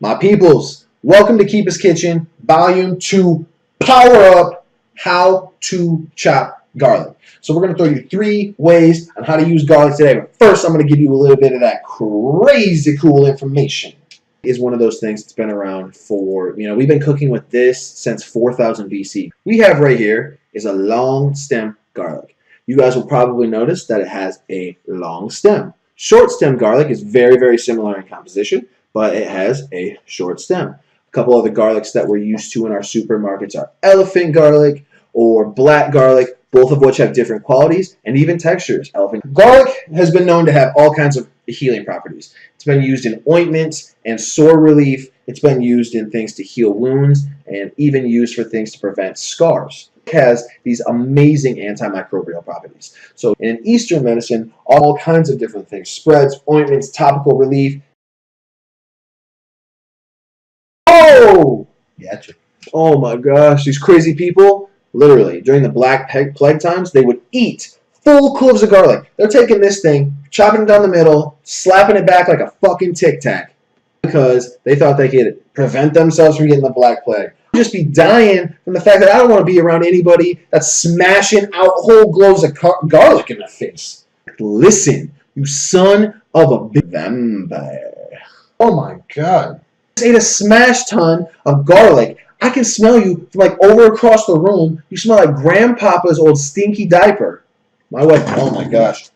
My peoples, welcome to Keepas Kitchen, Volume 2, Power Up, How to Chop Garlic. So we're going to throw you 3 ways on how to use garlic today. But first, I'm going to give you a little bit of that crazy cool information. Is one of those things that's been around for, we've been cooking with this since 4000 BC. We have right here is a long stem garlic. You guys will probably notice that it has a long stem. Short stem garlic is very, very similar in composition, but it has a short stem. A couple of the garlics that we're used to in our supermarkets are elephant garlic or black garlic, both of which have different qualities and even textures. Elephant garlic has been known to have all kinds of healing properties. It's been used in ointments and sore relief. It's been used in things to heal wounds and even used for things to prevent scars. It has these amazing antimicrobial properties. So in Eastern medicine, all kinds of different things, spreads, ointments, topical relief. Oh! Gotcha. Oh my gosh, these crazy people, literally, during the Black Plague times, they would eat full cloves of garlic. They're taking this thing, chopping it down the middle, slapping it back like a fucking Tic Tac because they thought they could prevent themselves from getting the Black Plague. I'd just be dying from the fact that I don't want to be around anybody that's smashing out whole cloves of garlic in the face. Listen, you son of a big vampire. Oh my god. I ate a smash ton of garlic. I can smell you from like over across the room. You smell like grandpapa's old stinky diaper. My wife, oh my gosh.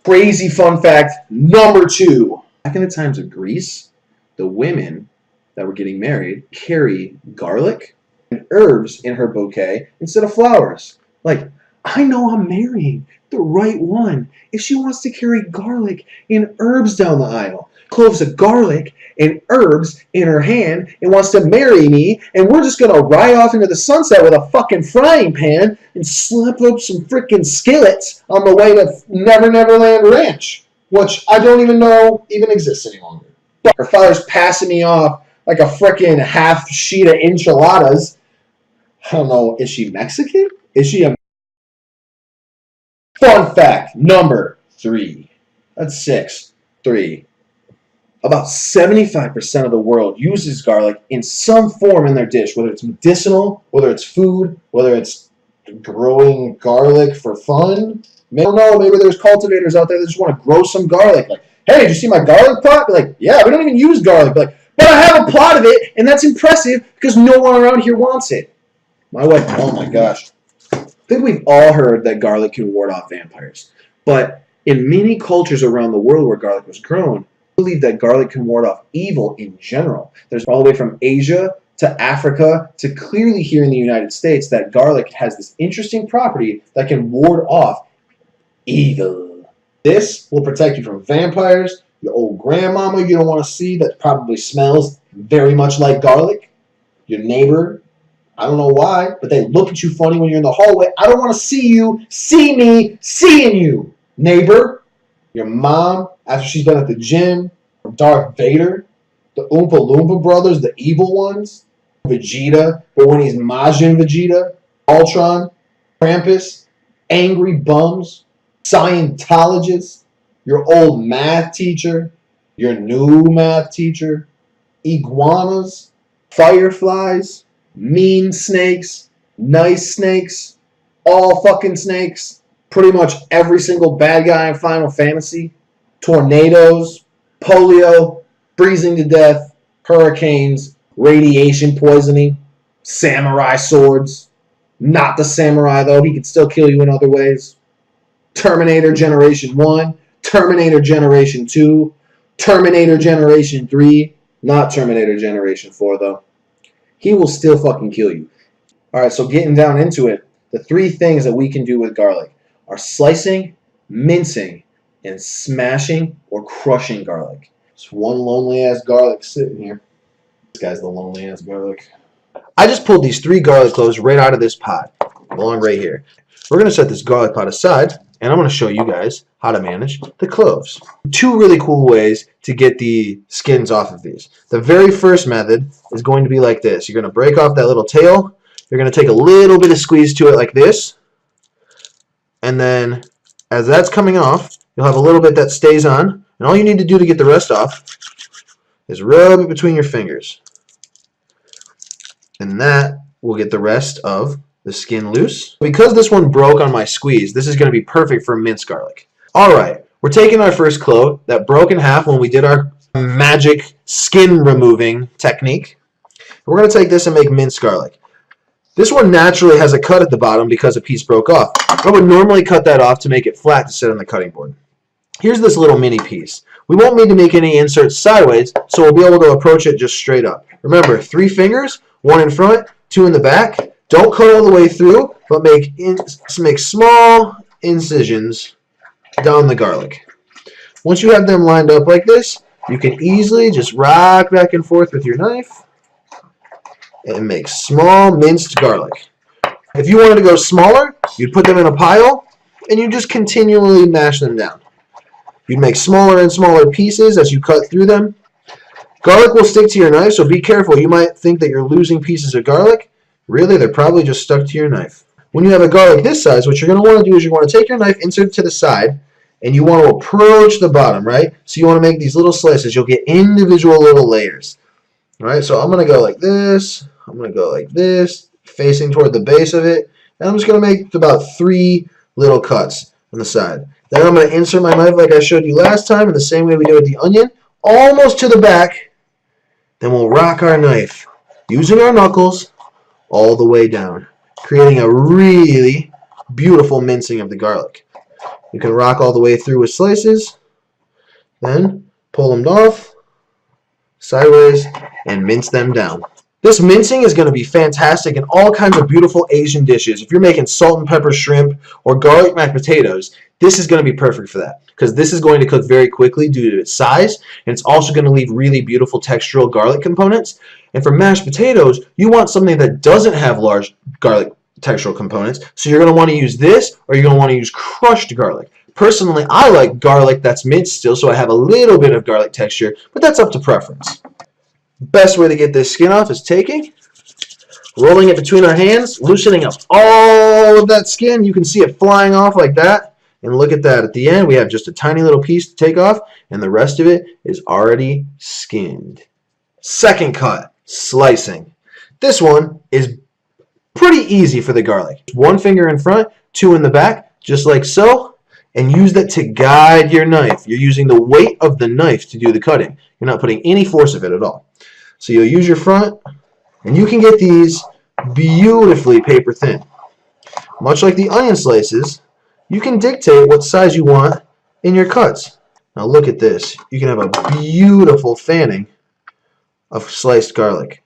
Crazy fun fact number 2. Back in the times of Greece, the women that were getting married carry garlic and herbs in her bouquet instead of flowers. Like, I know I'm marrying the right one if she wants to carry garlic and herbs down the aisle. Cloves of garlic and herbs in her hand and wants to marry me, and we're just gonna ride off into the sunset with a fucking frying pan and slap up some freaking skillets on the way to Never Never Land Ranch, which I don't even know even exists any longer. But her father's passing me off like a freaking half sheet of enchiladas. I don't know, is she Mexican? Is she a... Fun fact number 3. That's 6. 3. About 75% of the world uses garlic in some form in their dish, whether it's medicinal, whether it's food, whether it's growing garlic for fun. I don't know, maybe there's cultivators out there that just want to grow some garlic. Like, hey, did you see my garlic plot? Be like, yeah, we don't even use garlic. Be like, but I have a plot of it, and that's impressive because no one around here wants it. My wife, oh my gosh. I think we've all heard that garlic can ward off vampires. But in many cultures around the world where garlic was grown, believe that garlic can ward off evil in general. There's all the way from Asia to Africa to clearly here in the United States that garlic has this interesting property that can ward off evil. This will protect you from vampires, your old grandmama you don't want to see that probably smells very much like garlic, your neighbor, I don't know why, but they look at you funny when you're in the hallway. I don't want to see you see me seeing you, neighbor. Your mom, after she's done at the gym, Darth Vader, the Oompa Loompa brothers, the evil ones, Vegeta, but when he's Majin Vegeta, Ultron, Krampus, angry bums, Scientologists, your old math teacher, your new math teacher, iguanas, fireflies, mean snakes, nice snakes, all fucking snakes, pretty much every single bad guy in Final Fantasy, tornadoes, polio, freezing to death, hurricanes, radiation poisoning, samurai swords. Not the samurai though, he can still kill you in other ways. Terminator Generation 1, Terminator Generation 2, Terminator Generation 3, not Terminator Generation 4 though. He will still fucking kill you. Alright, so getting down into it, the 3 things that we can do with garlic are slicing, mincing, and smashing or crushing garlic. It's one lonely ass garlic sitting here. This guy's the lonely ass garlic. I just pulled these 3 garlic cloves right out of this pot, along right here. We're going to set this garlic pot aside, and I'm going to show you guys how to manage the cloves. 2 really cool ways to get the skins off of these. The very first method is going to be like this. You're going to break off that little tail. You're going to take a little bit of squeeze to it like this. And then as that's coming off, you'll have a little bit that stays on. And all you need to do to get the rest off is rub it between your fingers. And that will get the rest of the skin loose. Because this one broke on my squeeze, this is going to be perfect for minced garlic. All right, we're taking our first clove that broke in half when we did our magic skin removing technique. We're going to take this and make minced garlic. This one naturally has a cut at the bottom because a piece broke off. I would normally cut that off to make it flat to sit on the cutting board. Here's this little mini piece. We won't need to make any inserts sideways, so we'll be able to approach it just straight up. Remember, 3 fingers, 1 in front, 2 in the back. Don't cut all the way through, but make small incisions down the garlic. Once you have them lined up like this, you can easily just rock back and forth with your knife and make small minced garlic. If you wanted to go smaller, you'd put them in a pile and you just continually mash them down. You'd make smaller and smaller pieces as you cut through them. Garlic will stick to your knife, so be careful. You might think that you're losing pieces of garlic. Really, they're probably just stuck to your knife. When you have a garlic this size, what you're going to want to do is you want to take your knife, insert it to the side, and you want to approach the bottom, right? So you want to make these little slices. You'll get individual little layers. All right, so I'm going to go like this. I'm going to go like this, facing toward the base of it. And I'm just going to make about 3 little cuts on the side. Then I'm going to insert my knife like I showed you last time in the same way we did with the onion, almost to the back. Then we'll rock our knife using our knuckles all the way down, creating a really beautiful mincing of the garlic. You can rock all the way through with slices, then pull them off sideways and mince them down. This mincing is going to be fantastic in all kinds of beautiful Asian dishes. If you're making salt and pepper shrimp or garlic mashed potatoes, this is going to be perfect for that because this is going to cook very quickly due to its size, and it's also going to leave really beautiful textural garlic components. And for mashed potatoes, you want something that doesn't have large garlic textural components, so you're going to want to use this or you're going to want to use crushed garlic. Personally, I like garlic that's minced still, so I have a little bit of garlic texture, but that's up to preference. Best way to get this skin off is rolling it between our hands, loosening up all of that skin. You can see it flying off like that. And look at that. At the end, we have just a tiny little piece to take off, and the rest of it is already skinned. Second cut, slicing. This one is pretty easy for the garlic. 1 finger in front, 2 in the back, just like so. And use that to guide your knife. You're using the weight of the knife to do the cutting. You're not putting any force of it at all. So you'll use your front, and you can get these beautifully paper thin. Much like the onion slices, you can dictate what size you want in your cuts. Now look at this. You can have a beautiful fanning of sliced garlic.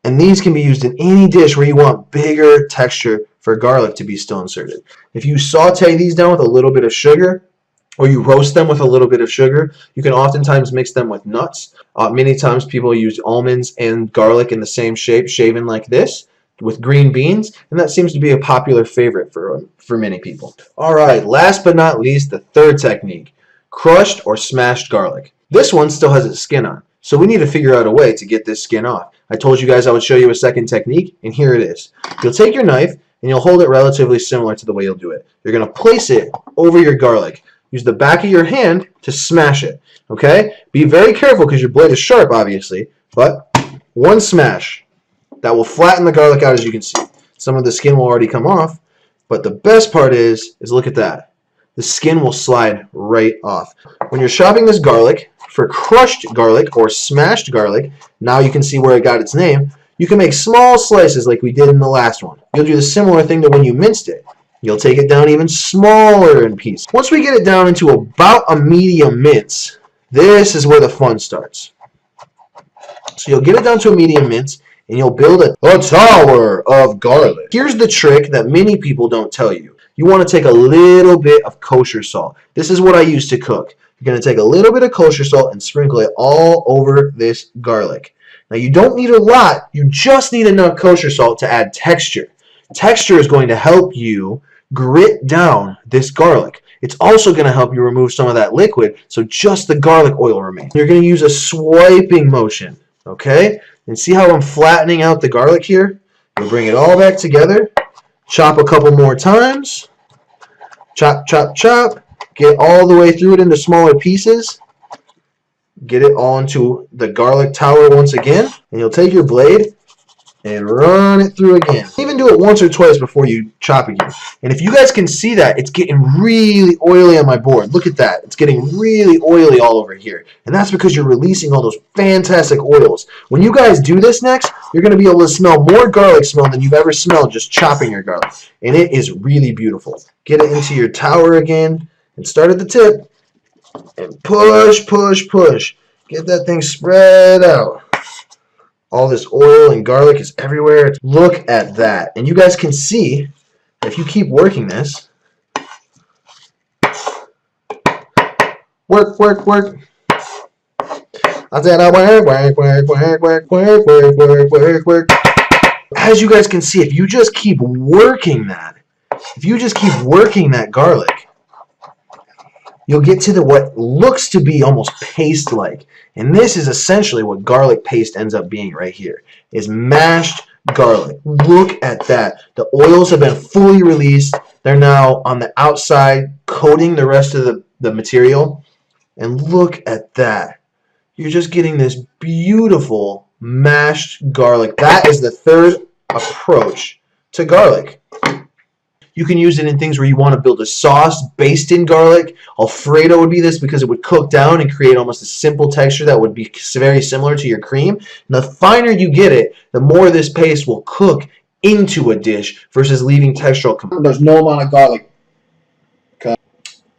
And these can be used in any dish where you want bigger texture for garlic to be still inserted. If you saute these down with a little bit of sugar, or you roast them with a little bit of sugar, you can oftentimes mix them with nuts. Many times people use almonds and garlic in the same shape, shaven like this, with green beans, and that seems to be a popular favorite for many people. All right, last but not least, the third technique, crushed or smashed garlic. This one still has its skin on, so we need to figure out a way to get this skin off. I told you guys I would show you a second technique, and here it is. You'll take your knife, and you'll hold it relatively similar to the way you'll do it. You're going to place it over your garlic. Use the back of your hand to smash it, okay? Be very careful because your blade is sharp, obviously, but 1 smash. That will flatten the garlic out, as you can see. Some of the skin will already come off, but the best part is look at that. The skin will slide right off. When you're chopping this garlic, for crushed garlic or smashed garlic, now you can see where it got its name, you can make small slices like we did in the last one. You'll do the similar thing to when you minced it. You'll take it down even smaller in pieces. Once we get it down into about a medium mince, this is where the fun starts. So you'll get it down to a medium mince, and you'll build a tower of garlic. Here's the trick that many people don't tell you. You want to take a little bit of kosher salt. This is what I use to cook. You're going to take a little bit of kosher salt and sprinkle it all over this garlic. Now you don't need a lot, you just need enough kosher salt to add texture. Texture is going to help you grit down this garlic. It's also going to help you remove some of that liquid, so just the garlic oil remains. You're going to use a swiping motion, okay? And see how I'm flattening out the garlic here? You'll bring it all back together, chop a couple more times, chop, chop, chop, get all the way through it into smaller pieces. Get it all into the garlic tower once again. And you'll take your blade and run it through again. Even do it once or twice before you chop again. And if you guys can see that, it's getting really oily on my board. Look at that. It's getting really oily all over here. And that's because you're releasing all those fantastic oils. When you guys do this next, you're going to be able to smell more garlic smell than you've ever smelled just chopping your garlic. And it is really beautiful. Get it into your tower again and start at the tip. And push, push, push. Get that thing spread out. All this oil and garlic is everywhere. Look at that. And you guys can see, if you keep working this, work, work, work. I said I work, work, work, work, work, work, work, work, work, work. As you guys can see, if you just keep working that, garlic, you'll get to what looks to be almost paste-like. And this is essentially what garlic paste ends up being right here, is mashed garlic. Look at that. The oils have been fully released. They're now on the outside coating the rest of the material. And look at that. You're just getting this beautiful mashed garlic. That is the third approach to garlic. You can use it in things where you want to build a sauce based in garlic. Alfredo would be this because it would cook down and create almost a simple texture that would be very similar to your cream. And the finer you get it, the more this paste will cook into a dish versus leaving textural. There's no amount of garlic. Okay.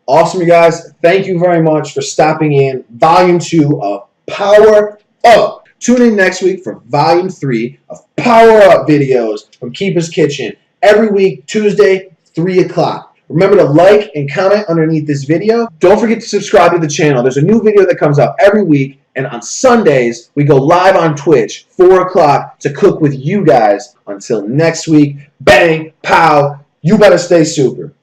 Awesome, you guys. Thank you very much for stopping in. Volume 2 of Power Up. Tune in next week for Volume 3 of Power Up videos from Keepas Kitchen. Every week, Tuesday, 3 o'clock. Remember to like and comment underneath this video. Don't forget to subscribe to the channel. There's a new video that comes out every week. And on Sundays, we go live on Twitch, 4 o'clock, to cook with you guys. Until next week, bang, pow, you better stay super.